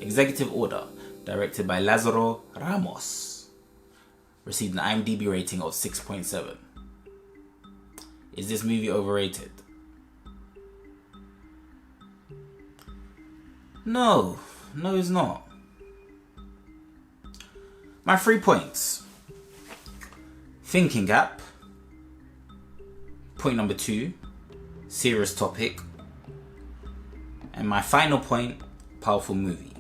Executive Order, directed by Lázaro Ramos, received an IMDb rating of 6.7. Is this movie overrated? No, it's not. My 3 points. Thinking gap. Point number 2, serious topic. And my final point, powerful movie.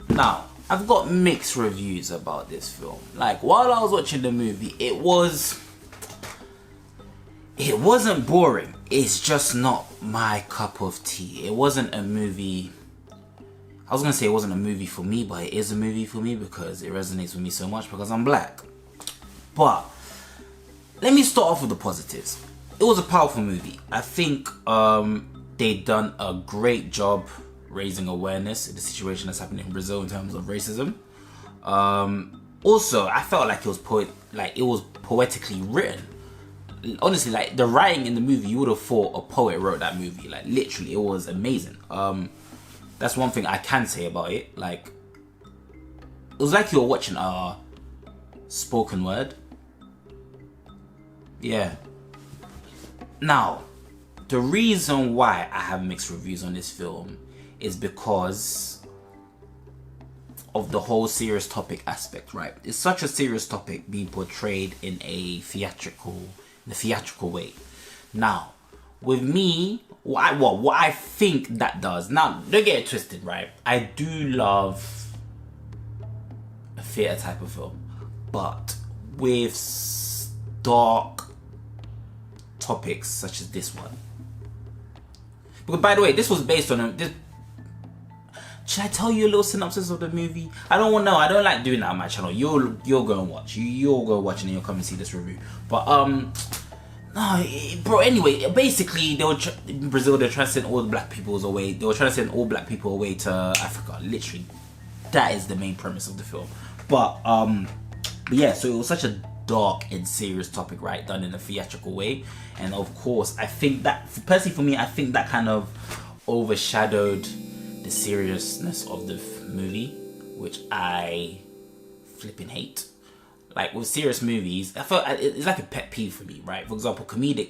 Now, I've got mixed reviews about this film. Like, while I was watching the movie, it wasn't boring. It's just not my cup of tea. It wasn't a movie. I was gonna say it wasn't a movie for me, but it is a movie for me because it resonates with me so much because I'm black. But let me start off with the positives. It was a powerful movie. I think they done a great job raising awareness in the situation that's happening in Brazil in terms of racism. Also, I felt like it was poetically written. Honestly, like the writing in the movie, you would have thought a poet wrote that movie. Like literally, it was amazing. That's one thing I can say about it. Like, it was like you were watching a spoken word. Yeah. Now, the reason why I have mixed reviews on this film is because of the whole serious topic aspect, right? It's such a serious topic being portrayed in a theatrical way. Now, with me, what I think that does, now don't get it twisted, right? I do love a theatre type of film, but with dark topics such as this one. Because by the way, this was based on should I tell you a little synopsis of the movie? I don't like doing that on my channel. You'll go and watch. You'll go watch and then you'll come and see this review. But no, bro. Anyway, basically, in Brazil, they're trying to send all the black people away. They were trying to send all black people away to Africa. Literally, that is the main premise of the film. But yeah. So it was such a dark and serious topic, right? Done in a theatrical way, and of course, I think that personally for me, I think that kind of overshadowed the seriousness of the movie, which I flipping hate. Like with serious movies, I feel it's like a pet peeve for me, right? For example, comedy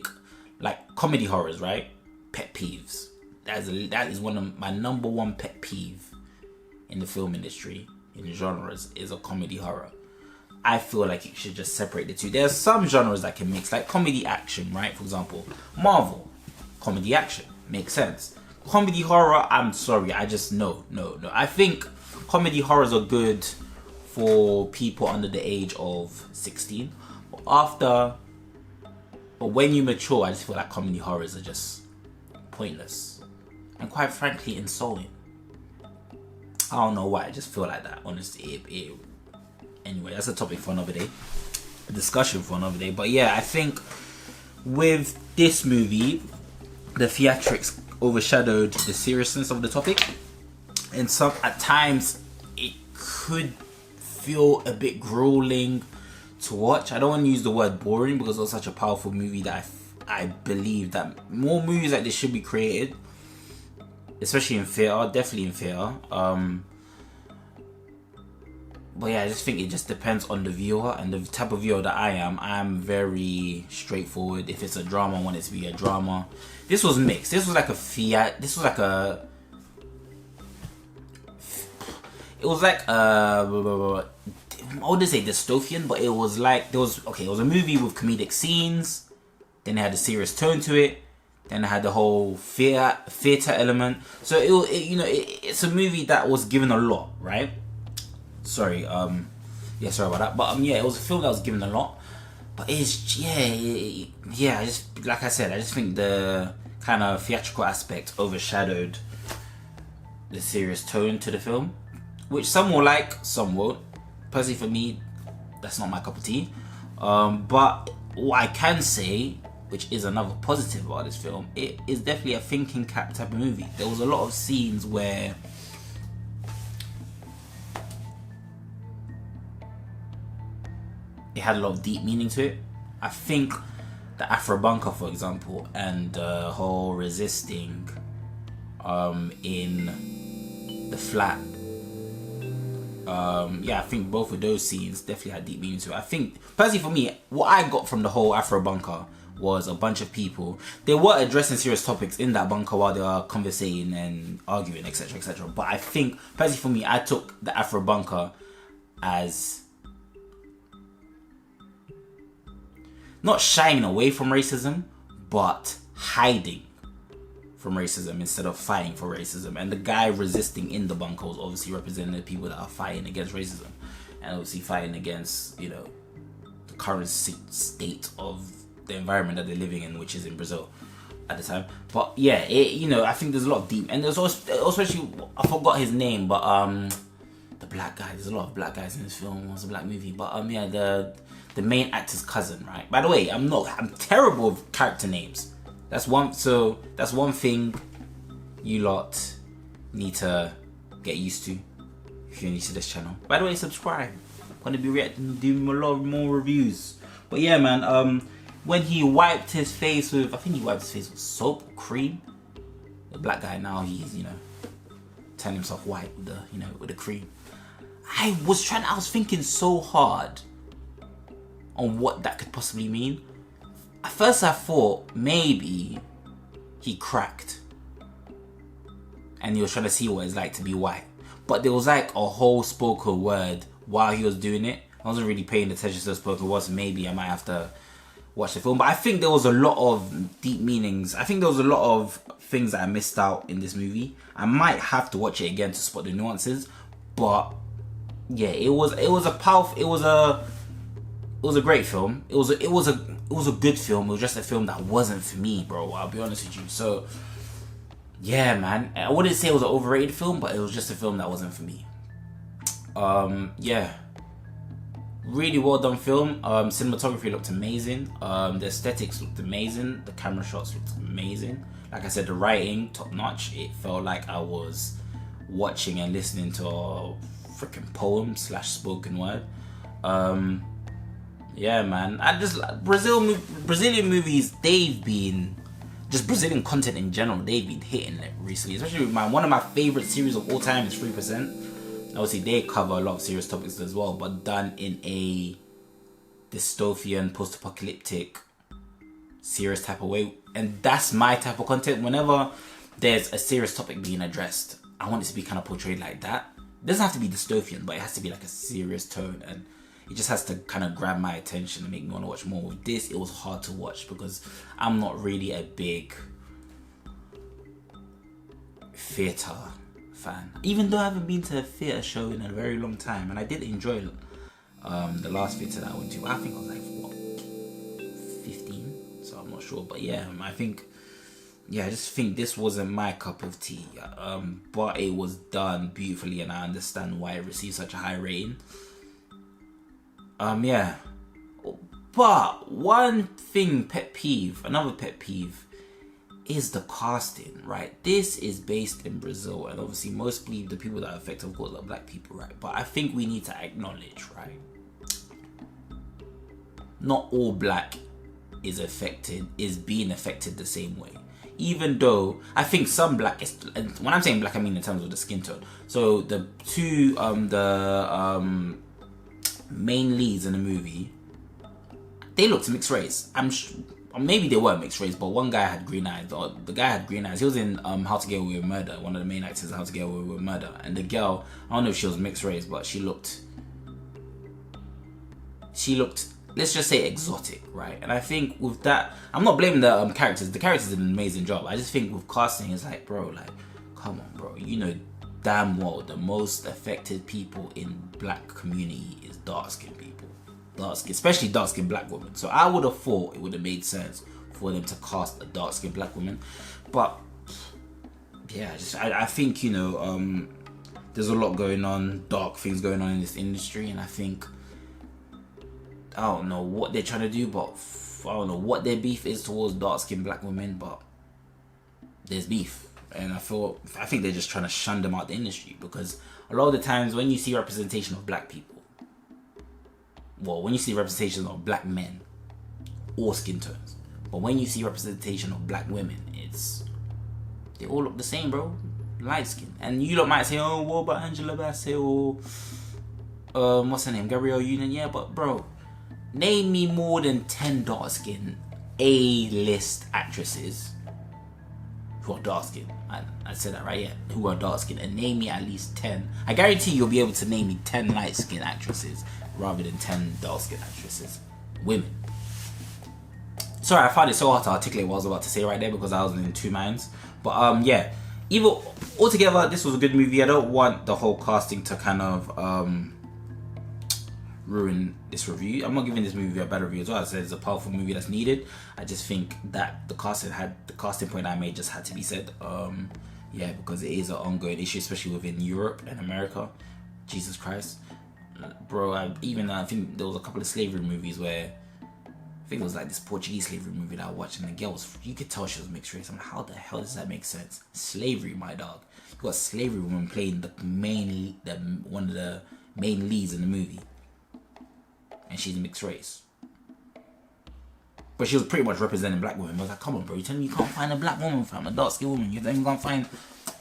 horrors, right? Pet peeves. That is one of my number one pet peeve in the film industry, in the genres, is a comedy horror. I feel like you should just separate the two. There's some genres that can mix, like comedy action, right? For example, Marvel, comedy action, makes sense. Comedy horror, I'm sorry, I just no. I think comedy horrors are good for people under the age of 16. But when you mature, I just feel like comedy horrors are just pointless and quite frankly insulting. I don't know why, I just feel like that, honestly. Anyway, that's a topic for another day, a discussion for another day. But yeah, I think with this movie, the theatrics overshadowed the seriousness of the topic, and at times it could feel a bit grueling to watch. I don't want to use the word boring because it was such a powerful movie that I believe that more movies like this should be created, especially in theatre, definitely in theatre. But yeah, I just think it just depends on the viewer and the type of viewer that I am. I am very straightforward. If it's a drama, I want it to be a drama. This was mixed. This was like it was like I wouldn't say dystopian, but it was like it was a movie with comedic scenes, then it had a serious tone to it, then it had the whole theater element. So it's a movie that was given a lot, right? Sorry about that. But yeah, it was a film that was given a lot. But it's I just, like I said, I just think the kind of theatrical aspect overshadowed the serious tone to the film, which some will like, some won't. Personally, for me, that's not my cup of tea. But what I can say, which is another positive about this film, it is definitely a thinking cap type of movie. There was a lot of scenes where it had a lot of deep meaning to it. I think the Afro bunker, for example, and the whole resisting in the flat Yeah, I think both of those scenes definitely had deep meaning to it. I think, personally for me, what I got from the whole Afro bunker was a bunch of people. They were addressing serious topics in that bunker while they were conversating and arguing, etc., etc. But I think, personally for me, I took the Afro bunker as not shying away from racism, but hiding from racism instead of fighting for racism. And the guy resisting in the bunker was obviously representing the people that are fighting against racism, and obviously fighting against, you know, the current state of the environment that they're living in, which is in Brazil at the time. But yeah, you know, I think there's a lot of deep, and there's also, especially, I forgot his name, but the black guy. There's a lot of black guys in this film. It was a black movie, but yeah, the main actor's cousin, right? By the way, I'm terrible with character names. That's one thing you lot need to get used to if you're new to this channel. By the way, subscribe. I'm gonna be reacting, doing a lot more reviews. But yeah, man, when he wiped his face with, I think he wiped his face with soap or cream. The black guy, now he's, you know, turning himself white with the, you know, with the cream. I was thinking so hard on what that could possibly mean. At first I thought maybe he cracked and he was trying to see what it's like to be white. But there was like a whole spoken word while he was doing it. I wasn't really paying attention to the spoken words, so maybe I might have to watch the film. But I think there was a lot of deep meanings. I think there was a lot of things that I missed out in this movie. I might have to watch it again to spot the nuances. But yeah, it was a great film. It was a good film. It was just a film that wasn't for me, bro. I'll be honest with you. So yeah, man, I wouldn't say it was an overrated film, but it was just a film that wasn't for me. Yeah, really well done film. Cinematography looked amazing. The aesthetics looked amazing. The camera shots looked amazing. Like I said, the writing top notch. It felt like I was watching and listening to a freaking poem / spoken word. Yeah, man. I just, Brazilian movies, they've been, just Brazilian content in general, they've been hitting it recently. Especially with one of my favorite series of all time is 3%. Obviously, they cover a lot of serious topics as well, but done in a dystopian, post-apocalyptic, serious type of way. And that's my type of content. Whenever there's a serious topic being addressed, I want it to be kind of portrayed like that. It doesn't have to be dystopian, but it has to be like a serious tone, and it just has to kind of grab my attention and make me want to watch more. With this, it was hard to watch because I'm not really a big theatre fan. Even though I haven't been to a theatre show in a very long time, and I did enjoy the last theatre that I went to. I think I was like, what, 15? So I'm not sure. But yeah, I think, yeah, I just think this wasn't my cup of tea. But it was done beautifully, and I understand why it received such a high rating. Yeah. But one thing, another pet peeve is the casting, right? This is based in Brazil, and obviously mostly the people that are affected, of course, are black people, right? But I think we need to acknowledge, right? Not all black is being affected the same way. Even though I think some black, and when I'm saying black, I mean in terms of the skin tone. So the two, main leads in the movie, they looked mixed race. Maybe they were mixed race, but one guy had green eyes. Or the guy had green eyes. He was in How to Get Away with Murder, one of the main actors in How to Get Away with Murder. And the girl, I don't know if she was mixed race, but she looked, let's just say, exotic, right? And I think with that, I'm not blaming the characters. The characters did an amazing job. I just think with casting, it's like, bro, like, come on, bro. You know damn well the most affected people in black community is dark-skinned people. Especially dark-skinned black women. So I would have thought it would have made sense for them to cast a dark-skinned black woman. But yeah, I think, you know, there's a lot going on, dark things going on in this industry, and I think, I don't know what they're trying to do, but I don't know what their beef is towards dark-skinned black women, but there's beef. And I think they're just trying to shun them out the industry, because a lot of the times when you see representation of black people, well, when you see representation of black men or skin tones, but when you see representation of black women, they all look the same, bro. Light skin. And you lot might say, oh, what about Angela Bassett or what's her name? Gabrielle Union. Yeah, but bro, name me more than 10 dark skin A-list actresses who are dark skinned. I said that right, yeah. Who are dark skinned, and name me at least 10. I guarantee you'll be able to name me 10 light skinned actresses rather than 10 dark skinned actresses. Women. Sorry, I found it so hard to articulate what I was about to say right there because I was in two minds. But yeah. Either altogether, this was a good movie. I don't want the whole casting to kind of ruin this review. I'm not giving this movie a bad review as well. I said it's a powerful movie that's needed. I just think that the casting point I made just had to be said. Yeah, because it is an ongoing issue, especially within Europe and America. Jesus Christ, bro. I think there was a couple of slavery movies where I think it was like this Portuguese slavery movie that I watched, and the girl was, you could tell she was mixed race. I'm like, how the hell does that make sense? Slavery, my dog. You got a slavery woman playing one of the main leads in the movie, and she's mixed race. But she was pretty much representing black women. I was like, come on, bro, you telling me you can't find a black woman, fam, a dark skinned woman? You telling me you can't find?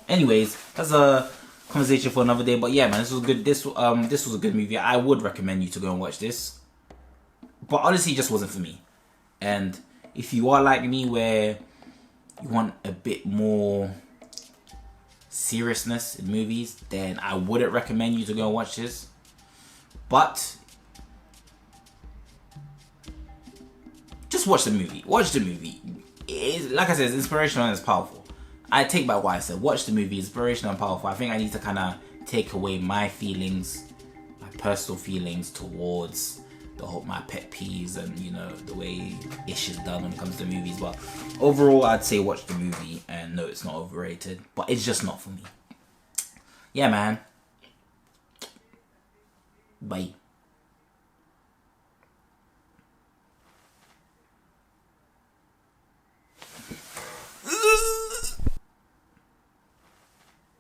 Anyways, that's a conversation for another day. But yeah, man, this was good. This was a good movie. I would recommend you to go and watch this. But honestly, it just wasn't for me. And if you are like me, where you want a bit more seriousness in movies, then I wouldn't recommend you to go and watch this. But just watch the movie. Watch the movie. Like I said, it's inspirational and it's powerful. I take back what I said. Watch the movie. Inspirational and powerful. I think I need to kind of take away my feelings, my personal feelings towards my pet peeves and, you know, the way ish is done when it comes to movies. But overall, I'd say watch the movie, and no, it's not overrated, but it's just not for me. Yeah, man. Bye.